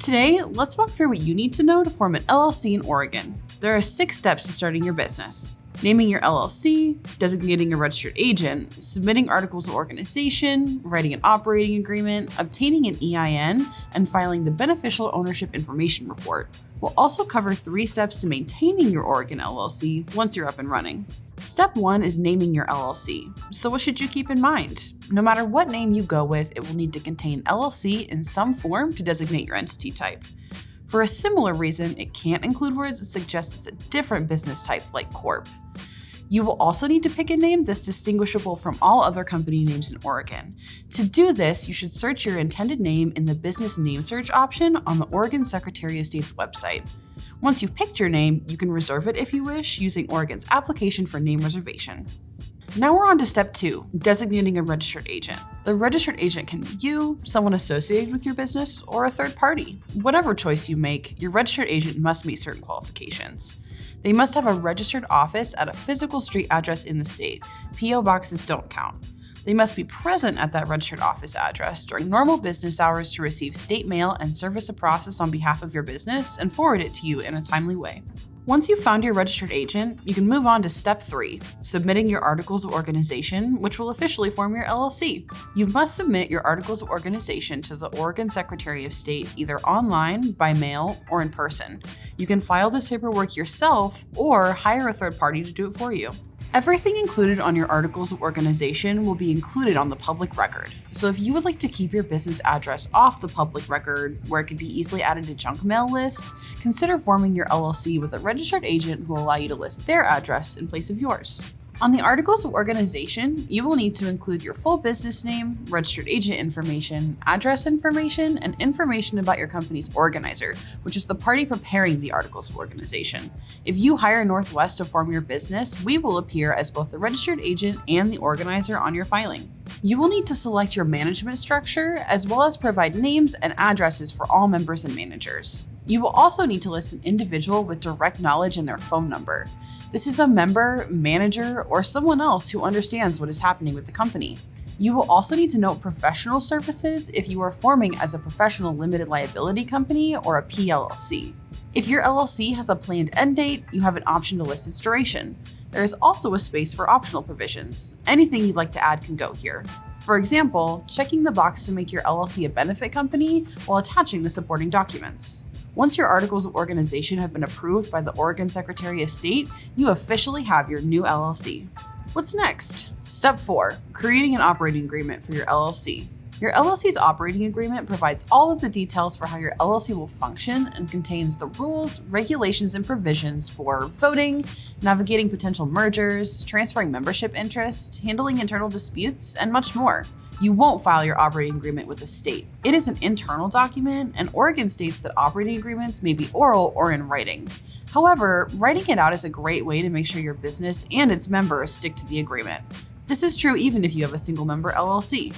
Today, let's walk through what you need to know to form an LLC in Oregon. There are 6 steps to starting your business: naming your LLC, designating a registered agent, submitting articles of organization, writing an operating agreement, obtaining an EIN, and filing the beneficial ownership information report. We'll also cover 3 steps to maintaining your Oregon LLC once you're up and running. Step 1 is naming your LLC. So what should you keep in mind? No matter what name you go with, it will need to contain LLC in some form to designate your entity type. For a similar reason, it can't include words that suggest it's a different business type like Corp. You will also need to pick a name that's distinguishable from all other company names in Oregon. To do this, you should search your intended name in the Business Name Search option on the Oregon Secretary of State's website. Once you've picked your name, you can reserve it if you wish using Oregon's application for name reservation. Now we're on to step 2, designating a registered agent. The registered agent can be you, someone associated with your business, or a third party. Whatever choice you make, your registered agent must meet certain qualifications. They must have a registered office at a physical street address in the state. P.O. boxes don't count. They must be present at that registered office address during normal business hours to receive state mail and service a process on behalf of your business and forward it to you in a timely way. Once you've found your registered agent, you can move on to step 3, submitting your articles of organization, which will officially form your LLC. You must submit your articles of organization to the Oregon Secretary of State either online, by mail, or in person. You can file this paperwork yourself or hire a third party to do it for you. Everything included on your articles of organization will be included on the public record. So if you would like to keep your business address off the public record, where it could be easily added to junk mail lists, consider forming your LLC with a registered agent who will allow you to list their address in place of yours. On the articles of organization, you will need to include your full business name, registered agent information, address information, and information about your company's organizer, which is the party preparing the articles of organization. If you hire Northwest to form your business, we will appear as both the registered agent and the organizer on your filing. You will need to select your management structure, as well as provide names and addresses for all members and managers. You will also need to list an individual with direct knowledge and their phone number. This is a member, manager, or someone else who understands what is happening with the company. You will also need to note professional services if you are forming as a professional limited liability company or a PLLC. If your LLC has a planned end date, you have an option to list its duration. There is also a space for optional provisions. Anything you'd like to add can go here. For example, checking the box to make your LLC a benefit company while attaching the supporting documents. Once your articles of organization have been approved by the Oregon Secretary of State, you officially have your new LLC. What's next? Step 4, creating an operating agreement for your LLC. Your LLC's operating agreement provides all of the details for how your LLC will function and contains the rules, regulations, and provisions for voting, navigating potential mergers, transferring membership interest, handling internal disputes, and much more. You won't file your operating agreement with the state. It is an internal document, and Oregon states that operating agreements may be oral or in writing. However, writing it out is a great way to make sure your business and its members stick to the agreement. This is true even if you have a single member LLC.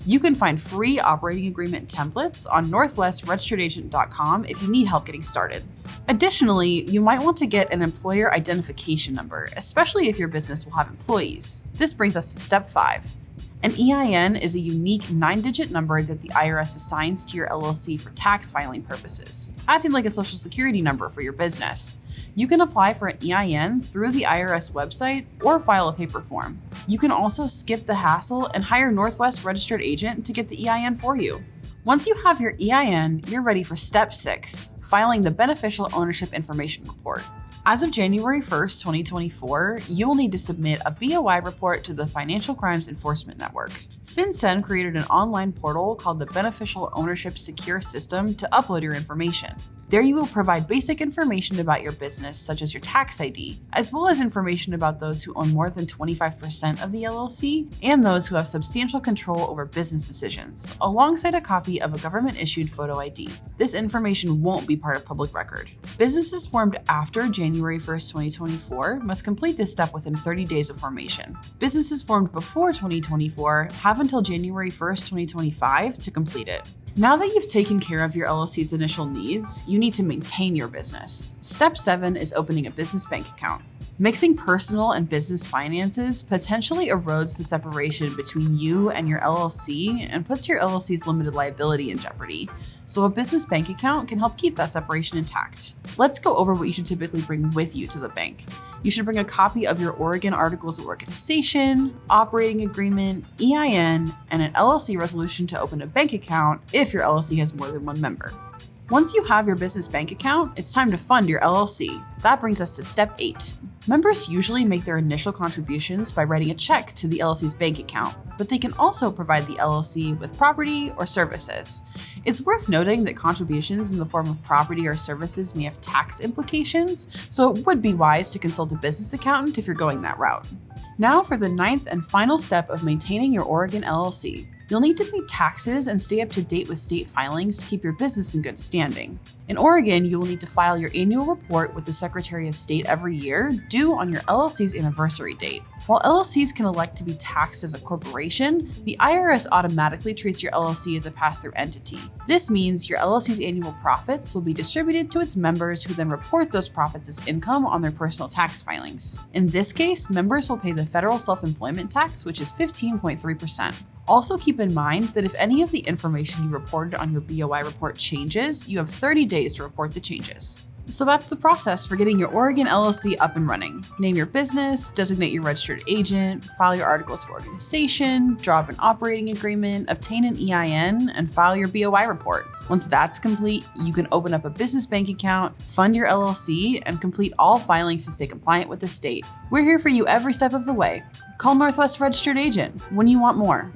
You can find free operating agreement templates on northwestregisteredagent.com if you need help getting started. Additionally, you might want to get an employer identification number, especially if your business will have employees. This brings us to step 5. An EIN is a unique 9-digit number that the IRS assigns to your LLC for tax filing purposes, acting like a social security number for your business. You can apply for an EIN through the IRS website or file a paper form. You can also skip the hassle and hire Northwest Registered Agent to get the EIN for you. Once you have your EIN, you're ready for step 6, filing the Beneficial Ownership Information Report. As of January 1st, 2024, you will need to submit a BOI report to the Financial Crimes Enforcement Network. FinCEN created an online portal called the Beneficial Ownership Secure System to upload your information. There you will provide basic information about your business, such as your tax ID, as well as information about those who own more than 25% of the LLC and those who have substantial control over business decisions, alongside a copy of a government-issued photo ID. This information won't be part of public record. Businesses formed after January 1st, 2024 must complete this step within 30 days of formation. Businesses formed before 2024 have until January 1st, 2025 to complete it. Now that you've taken care of your LLC's initial needs, you need to maintain your business. Step 7 is opening a business bank account. Mixing personal and business finances potentially erodes the separation between you and your LLC and puts your LLC's limited liability in jeopardy. so a business bank account can help keep that separation intact. Let's go over what you should typically bring with you to the bank. You should bring a copy of your Oregon Articles of Organization, Operating Agreement, EIN, and an LLC resolution to open a bank account if your LLC has more than one member. Once you have your business bank account, it's time to fund your LLC. That brings us to step 8. Members usually make their initial contributions by writing a check to the LLC's bank account, but they can also provide the LLC with property or services. It's worth noting that contributions in the form of property or services may have tax implications, so it would be wise to consult a business accountant if you're going that route. Now for the 9th and final step of maintaining your Oregon LLC. You'll need to pay taxes and stay up to date with state filings to keep your business in good standing. In Oregon, you will need to file your annual report with the Secretary of State every year, due on your LLC's anniversary date. While LLCs can elect to be taxed as a corporation, the IRS automatically treats your LLC as a pass-through entity. This means your LLC's annual profits will be distributed to its members, who then report those profits as income on their personal tax filings. In this case, members will pay the federal self-employment tax, which is 15.3%. Also keep in mind that if any of the information you reported on your BOI report changes, you have 30 days to report the changes. So that's the process for getting your Oregon LLC up and running. Name your business, designate your registered agent, file your articles of organization, draw up an operating agreement, obtain an EIN, and file your BOI report. Once that's complete, you can open up a business bank account, fund your LLC, and complete all filings to stay compliant with the state. We're here for you every step of the way. Call Northwest Registered Agent when you want more.